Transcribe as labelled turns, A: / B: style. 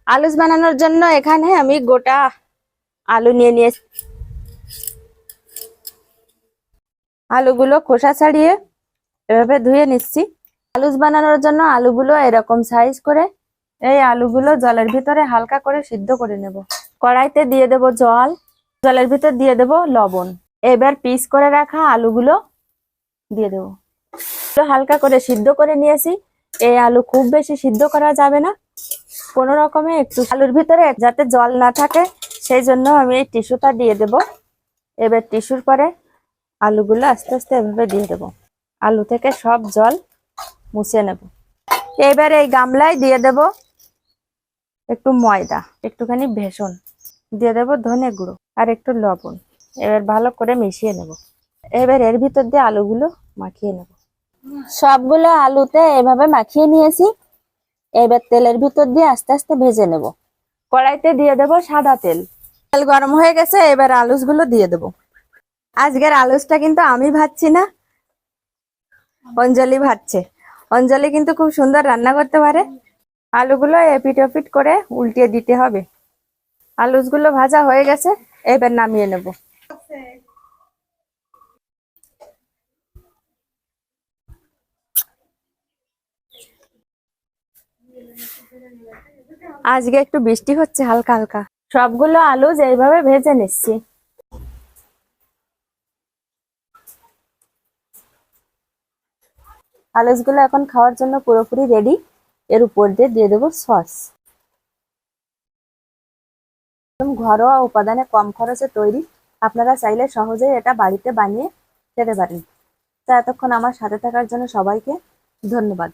A: আলুস বানানোর জন্য এখানে আমি গোটা আলু নিয়ে নিয়েছি। আলুগুলো খোসা ছাড়িয়ে এভাবে ধুয়ে নিচ্ছি। আলুস বানানোর জন্য আলুগুলো এরকম সাইজ করে এই আলুগুলো জলের ভিতরে হালকা করে সিদ্ধ করে নেব। কড়াইতে দিয়ে দেব জল, জলের ভিতর দিয়ে দেব লবণ। এবার পিস করে রাখা আলুগুলো দিয়ে দেব। হালকা করে সিদ্ধ করে নিয়েছি। এই আলু খুব বেশি সিদ্ধ করা যাবে না, কোনো রকমে একটু আলুর ভিতরে যাতে জল না থাকে সেই জন্য আমি এই টিস্যুটা দিয়ে দেব। এবার টিস্যুর পরে আলুগুলো আস্তে আস্তে এভাবে দিয়ে দেব। আলু থেকে সব জল মুছে নেব। এবার এই গামলায় দিয়ে দেব একটু ময়দা, একটুখানি বেসন, দিয়ে দেব ধনে গুঁড়ো আর একটু লবণ। এবার ভালো করে মিশিয়ে নেব। এবার এর ভিতর দিয়ে আলুগুলো মাখিয়ে নেব। সবগুলো আলুতে এভাবে মাখিয়ে নিয়েছি। এবার তেলের ভিতর দিয়ে আস্তে আস্তে ভেজে নেব। কড়াইতে দিয়ে দেব সাদা তেল। তেল গরম হয়ে গেছে, এবার আলুগুলো দিয়ে দেব। আজকের আলুসটা কিন্তু আমি ভাজছি না, অঞ্জলি ভাজছে। অঞ্জলি কিন্তু খুব সুন্দর রান্না করতে পারে। আলুগুলো এপিট ওপিট করে উল্টিয়ে দিতে হবে। আলুগুলো ভাজা হয়ে গেছে, এবার নামিয়ে নেব। আজকে একটু বৃষ্টি হচ্ছে হালকা হালকা। সবগুলো আলু এইভাবে ভেজে নিচ্ছি। আলুগুলো এখন খাওয়ার জন্য পুরোপুরি রেডি। এর উপর দিয়ে দেবো সস। ঘরোয়া উপাদানে কম খরচে তৈরি, আপনারা চাইলে সহজেই এটা বাড়িতে বানিয়ে খেতে পারেন। তা এতক্ষণ আমার সাথে থাকার জন্য সবাইকে ধন্যবাদ।